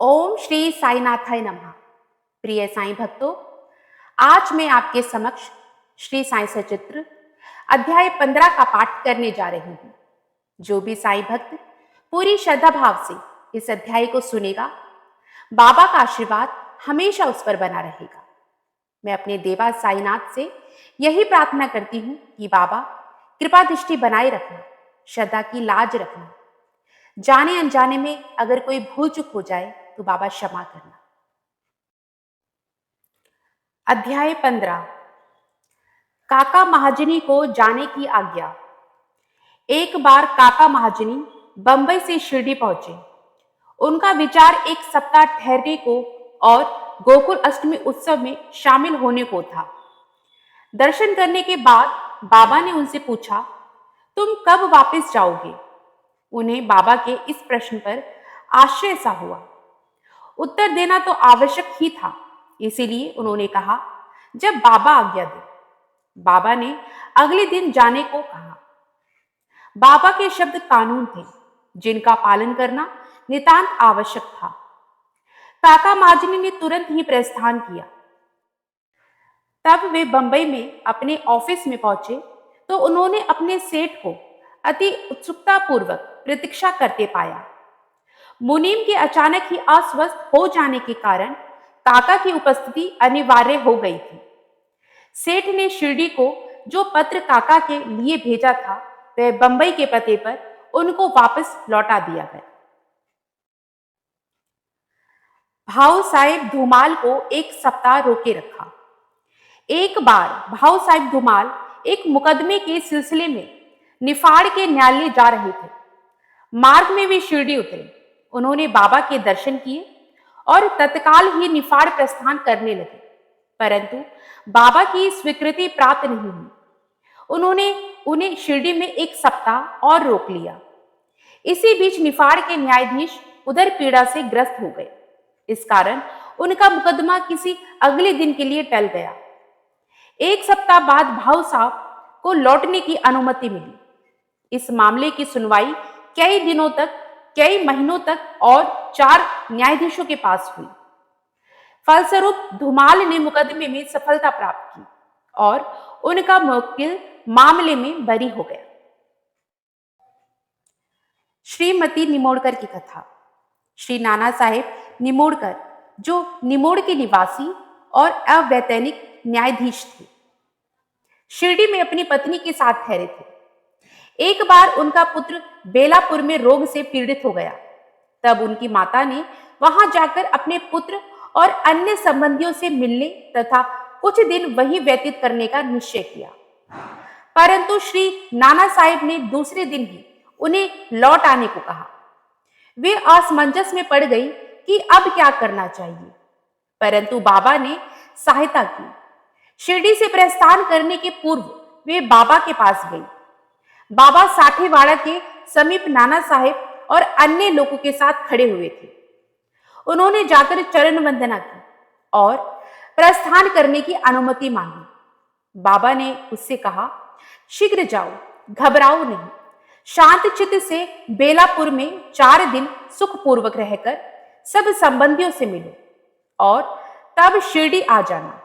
ओम श्री साईनाथाय नमः। प्रिय साईं भक्तों, आज मैं आपके समक्ष श्री साईं सचित्र अध्याय 15 का पाठ करने जा रही हूँ। जो भी साईं भक्त पूरी श्रद्धा भाव से इस अध्याय को सुनेगा, बाबा का आशीर्वाद हमेशा उस पर बना रहेगा। मैं अपने देवा साईनाथ से यही प्रार्थना करती हूँ कि बाबा कृपा दृष्टि बनाए रखना, श्रद्धा की लाज रखना। जाने अनजाने में अगर कोई भूल चूक हो जाए तो बाबा क्षमा करना। अध्याय 15। काका महाजनी को जाने की आज्ञा। एक बार काका महाजनी बंबई से शिरडी पहुंचे। उनका विचार एक सप्ताह ठहरने को और गोकुल अष्टमी उत्सव में शामिल होने को था। दर्शन करने के बाद बाबा ने उनसे पूछा, तुम कब वापस जाओगे? उन्हें बाबा के इस प्रश्न पर आश्चर्य सा हुआ। उत्तर देना तो आवश्यक ही था, इसीलिए उन्होंने कहा, जब बाबा आज्ञा दे। बाबा ने अगले दिन जाने को कहा। बाबा के शब्द कानून थे, जिनका पालन करना नितांत आवश्यक था। काका महाजनी ने तुरंत ही प्रस्थान किया। तब वे बंबई में अपने ऑफिस में पहुंचे तो उन्होंने अपने सेठ को अति उत्सुकता पूर्वक प्रतीक्षा करते पाया। मुनीम के अचानक ही अस्वस्थ हो जाने के कारण काका की उपस्थिति अनिवार्य हो गई थी। सेठ ने शिरडी को जो पत्र काका के लिए भेजा था, वह बंबई के पते पर उनको वापस लौटा दिया गया। भाऊ साहिब धूमाल को एक सप्ताह रोके रखा। एक बार भाऊ साहिब धूमाल एक मुकदमे के सिलसिले में निफाड़ के न्यायालय जा रहे थे। मार्ग में वे शिरडी उतरे। उन्होंने बाबा के दर्शन किए और तत्काल ही निफाड़ प्रस्थान करने लगे, परंतु बाबा की स्वीकृति प्राप्त नहीं हुई। उन्होंने उन्हें शिरडी में एक सप्ताह और रोक लिया। इसी बीच निफाड़ के न्यायाधीश उधर पीड़ा से ग्रस्त हो गए। इस कारण उनका मुकदमा किसी अगले दिन के लिए टल गया। एक सप्ताह बाद भाऊ साहब को लौटने की अनुमति मिली। इस मामले की सुनवाई कई दिनों तक, कई महीनों तक और 4 न्यायाधीशों के पास हुई। फलस्वरूप धूमाल ने मुकदमे में सफलता प्राप्त की और उनका मुवक्किल मामले में बरी हो गया। श्रीमती निमोड़कर की कथा। श्री नाना साहेब निमोड़कर, जो निमोड़ के निवासी और अवैतनिक न्यायाधीश थे, शिरडी में अपनी पत्नी के साथ ठहरे थे। एक बार उनका पुत्र बेलापुर में रोग से पीड़ित हो गया। तब उनकी माता ने वहां जाकर अपने पुत्र और अन्य संबंधियों से मिलने तथा कुछ दिन वहीं व्यतीत करने का निश्चय किया, परंतु श्री नाना साहिब ने दूसरे दिन ही उन्हें लौट आने को कहा। वे असमंजस में पड़ गई कि अब क्या करना चाहिए, परंतु बाबा ने सहायता की। शिरडी से प्रस्थान करने के पूर्व वे बाबा के पास गई। बाबा साठेवाड़ा के समीप नाना साहेब और अन्य लोगों के साथ खड़े हुए थे। उन्होंने जाकर चरण वंदना की और प्रस्थान करने की अनुमति मांगी। बाबा ने उससे कहा, शीघ्र जाओ, घबराओ नहीं। शांत चित्त से बेलापुर में 4 दिन सुखपूर्वक रहकर सब संबंधियों से मिलो और तब शिरडी आ जाना।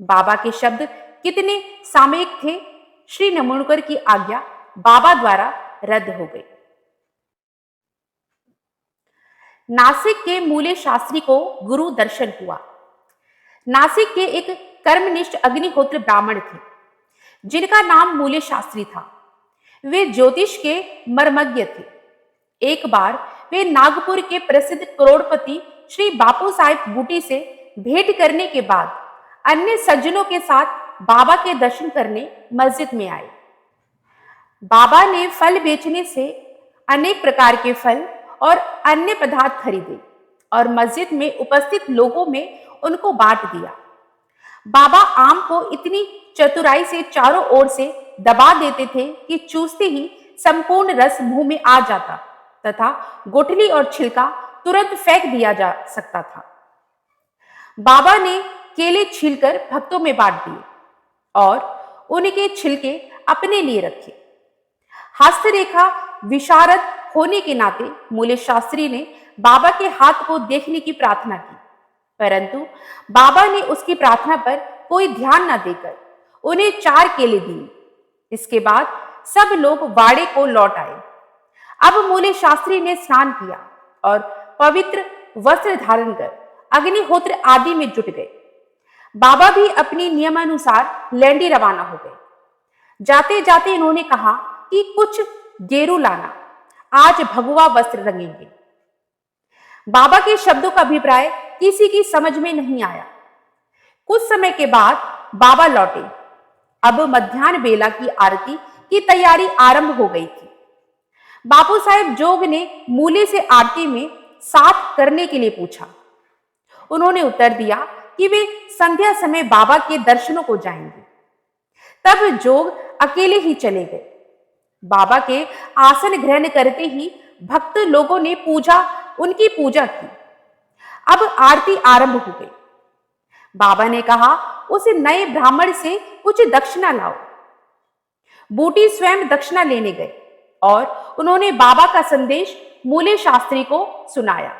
बाबा के शब्द कितने सामयिक थे। श्री निमोड़कर की आज्ञा बाबा द्वारा रद्द हो गई। नासिक के मूले शास्त्री को गुरु दर्शन हुआ। नासिक के एक कर्मनिष्ठ अग्निहोत्र ब्राह्मण थे, जिनका नाम मूले शास्त्री था। वे ज्योतिष के मर्मज्ञ थे। एक बार वे नागपुर के प्रसिद्ध करोड़पति श्री बापू साहिब बूटी से भेंट करने के बाद अन्य सज्जनों के साथ बाबा के दर्शन करने मस्जिद में आए। बाबा ने फल बेचने से अनेक प्रकार के फल और अन्य पदार्थ खरीदे और मस्जिद में उपस्थित लोगों में उनको बांट दिया। बाबा आम को इतनी चतुराई से चारों ओर से दबा देते थे कि चूसते ही संपूर्ण रस मुंह में आ जाता तथा गुठली और छिलका तुरंत फेंक दिया जा सकता था। बाबा ने केले छीलकर भक्तों में बांट दिए और उनके छिलके अपने लिए रखे। हस्तरेखा विशारद होने के नाते मूले शास्त्री ने बाबा के हाथ को देखने की प्रार्थना की, परंतु बाबा ने उसकी प्रार्थना पर कोई ध्यान न देकर उन्हें 4 केले दिए। इसके बाद सब लोग वाड़े को लौट आए। अब मूले शास्त्री ने स्नान किया और पवित्र वस्त्र धारण कर अग्निहोत्र आदि में जुट गए। बाबा भी अपनी नियमानुसार लैंडी रवाना हो गए। जाते जाते इन्होंने कहा कि कुछ गेरू लाना, आज भगवा वस्त्र रंगेंगे। बाबा के शब्दों का अभिप्राय किसी की समझ में नहीं आया। कुछ समय के बाद बाबा लौटे। अब मध्याह्न बेला की आरती की तैयारी आरंभ हो गई थी। बापू साहेब जोग ने मूले से आरती में साथ करने के लिए पूछा। उन्होंने उत्तर दिया कि वे संध्या समय बाबा के दर्शनों को जाएंगे। तब जोग अकेले ही चले गए। बाबा के आसन ग्रहण करते ही भक्त लोगों ने उनकी पूजा की। अब आरती आरंभ हो गई। बाबा ने कहा, उस नए ब्राह्मण से कुछ दक्षिणा लाओ। बूटी स्वयं दक्षिणा लेने गए और उन्होंने बाबा का संदेश मूले शास्त्री को सुनाया।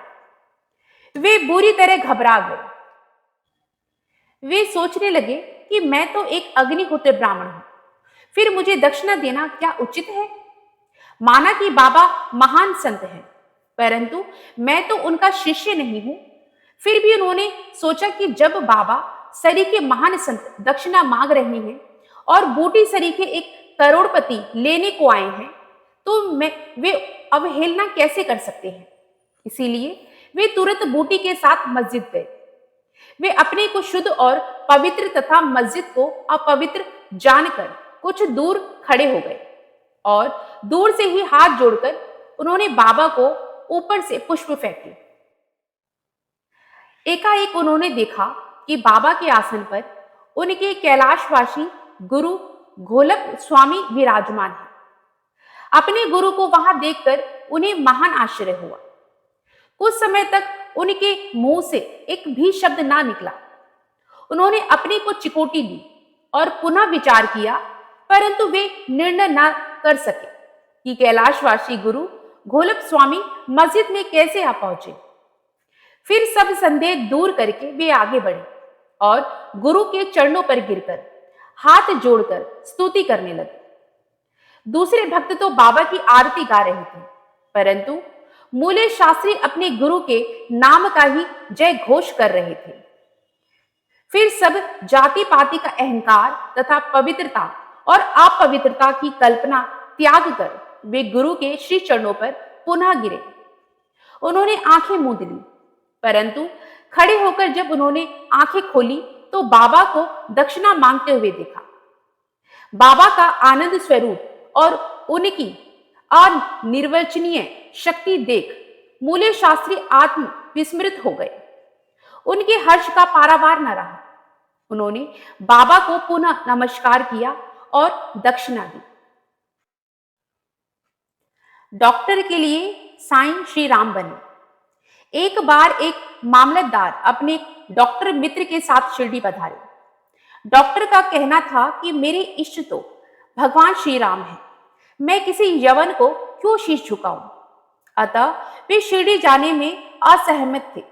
वे बुरी तरह घबरा गए। वे सोचने लगे कि मैं तो एक अग्निहोत्र ब्राह्मण हूं, फिर मुझे दक्षिणा देना क्या उचित है? माना कि बाबा महान संत हैं, परंतु मैं तो उनका शिष्य नहीं हूं। फिर भी उन्होंने सोचा कि जब बाबा सरीखे महान संत दक्षिणा मांग रहे हैं और बूटी सरीखे एक करोड़पति लेने को आए हैं, तो वे अवहेलना कैसे कर सकते हैं? इसीलिए वे तुरंत बूटी के साथ मस्जिद गए। वे अपने को शुद्ध और पवित्र तथा मस्जिद को अपवित्र जानकर कुछ दूर खड़े हो गए और दूर से ही हाथ जोड़कर उन्होंने बाबा को ऊपर से पुष्प फेंके। एकाएक उन्होंने देखा कि बाबा के आसन पर उनके कैलाशवासी गुरु घोलप स्वामी विराजमान है। अपने गुरु को वहां देखकर उन्हें महान आश्चर्य हुआ। कुछ समय तक उनके मुंह से एक भी शब्द ना निकला। उन्होंने अपने को चिकोटी ली और पुनः विचार किया, परंतु वे निर्णय न कर सके कि कैलाशवासी गुरु घोलप स्वामी मस्जिद में कैसे आ पहुंचे। फिर सब संदेह दूर करके वे आगे बढ़े और गुरु के चरणों पर गिरकर हाथ जोड़कर स्तुति करने लगे। दूसरे भक्त तो बाबा की आरती गा रहे थे, परंतु मूले शास्त्री अपने गुरु के नाम का ही जय घोष कर रहे थे। फिर सब जाति पाति का अहंकार तथा पवित्रता और अपवित्रता की कल्पना त्याग कर वे गुरु के श्री चरणों पर पुनः गिरे। उन्होंने आंखें मूंद ली, परंतु खड़े होकर जब उन्होंने आंखें खोली तो बाबा को दक्षिणा मांगते हुए देखा। बाबा का आनंद स्वरूप और उनकी अनिर्वचनीय शक्ति देख मूले शास्त्री आत्म विस्मृत हो गए। उनके हर्ष का पारावार न रहा। उन्होंने बाबा को पुनः नमस्कार किया और दक्षिणा दी। डॉक्टर के लिए साईं श्री राम बने। एक बार एक मामलतदार अपने डॉक्टर मित्र के साथ शिरडी पधारे। डॉक्टर का कहना था कि मेरे इष्ट तो भगवान श्री राम है, मैं किसी यवन को क्यों शीश झुकाऊं? अतः वे शिरडी जाने में असहमत थे।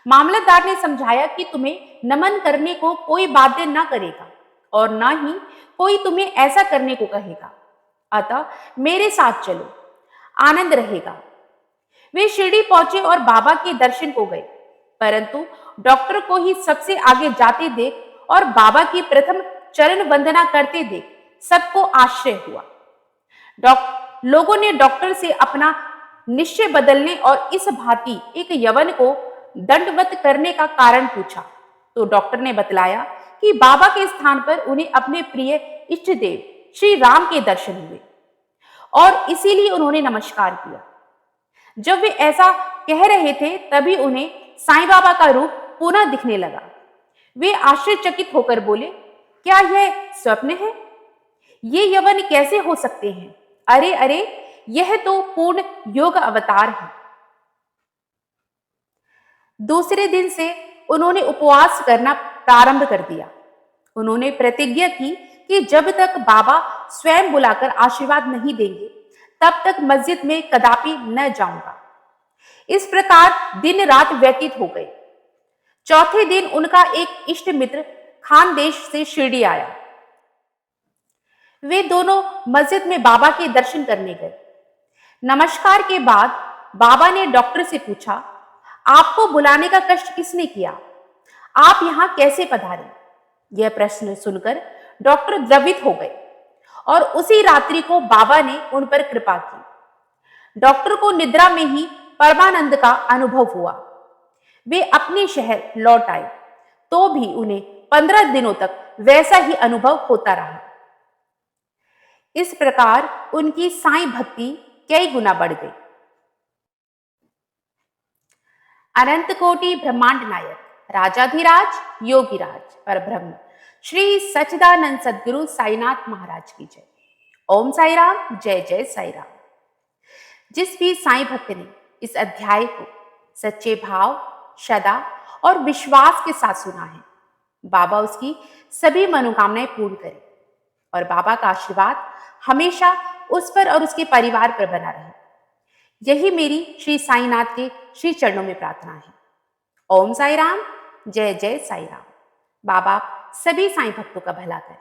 मामलतदार ने समझाया कि तुम्हें नमन करने को कोई बाध्य न करेगा और न ही कोई तुम्हें ऐसा करने को कहेगा, अतः मेरे साथ चलो, आनंद रहेगा। वे शिरडी पहुंचे और बाबा के दर्शन को गए, परंतु डॉक्टर को ही सबसे आगे जाते देख और बाबा की प्रथम चरण वंदना करते देख सबको आश्चर्य हुआ। लोगों ने डॉक्टर से अपना निश्चय बदलने और इस भांति एक यवन को दंडवत करने का कारण पूछा, तो डॉक्टर ने बतलाया कि बाबा के स्थान पर उन्हें अपने प्रिय इष्ट देव श्री राम के दर्शन हुए और इसीलिए उन्होंने नमस्कार किया। जब वे ऐसा कह रहे थे तभी उन्हें साईं बाबा का रूप पुनः दिखने लगा। वे आश्चर्यचकित होकर बोले, क्या यह स्वप्न है? ये यवन कैसे हो सकते हैं? अरे अरे, यह तो पूर्ण योग अवतार है। दूसरे दिन से उन्होंने उपवास करना प्रारंभ कर दिया। उन्होंने प्रतिज्ञा की कि जब तक बाबा स्वयं बुलाकर आशीर्वाद नहीं देंगे तब तक मस्जिद में कदापि न जाऊंगा। इस प्रकार दिन रात व्यतीत हो गए। चौथे दिन उनका एक इष्ट मित्र खानदेश से शिरडी आया। वे दोनों मस्जिद में बाबा के दर्शन करने गए। नमस्कार के बाद बाबा ने डॉक्टर से पूछा, आपको बुलाने का कष्ट किसने किया? आप यहां कैसे पधारे? यह प्रश्न सुनकर डॉक्टर द्रवित हो गए और उसी रात्रि को बाबा ने उन पर कृपा की। डॉक्टर को निद्रा में ही परमानंद का अनुभव हुआ। वे अपने शहर लौट आए, तो भी उन्हें 15 दिनों तक वैसा ही अनुभव होता रहा। इस प्रकार उनकी साईं भक्ति कई गुना बढ़ गई। अनंत कोटि ब्रह्मांड नायक राजाधिराज योगीराज परब्रह्म श्री सच्चिदानंद सद्गुरु साईनाथ महाराज की जय। ओम साई राम, जय जय साई राम। जिस भी साईं भक्त ने इस अध्याय को सच्चे भाव, श्रद्धा और विश्वास के साथ सुना है, बाबा उसकी सभी मनोकामनाएं पूर्ण करे और बाबा का आशीर्वाद हमेशा उस पर और उसके परिवार पर बना रहे। यही मेरी श्री साईनाथ के श्री चरणों में प्रार्थना है। ओम साई राम, जय जय साई राम। बाबा सभी साईं भक्तों का भला करें।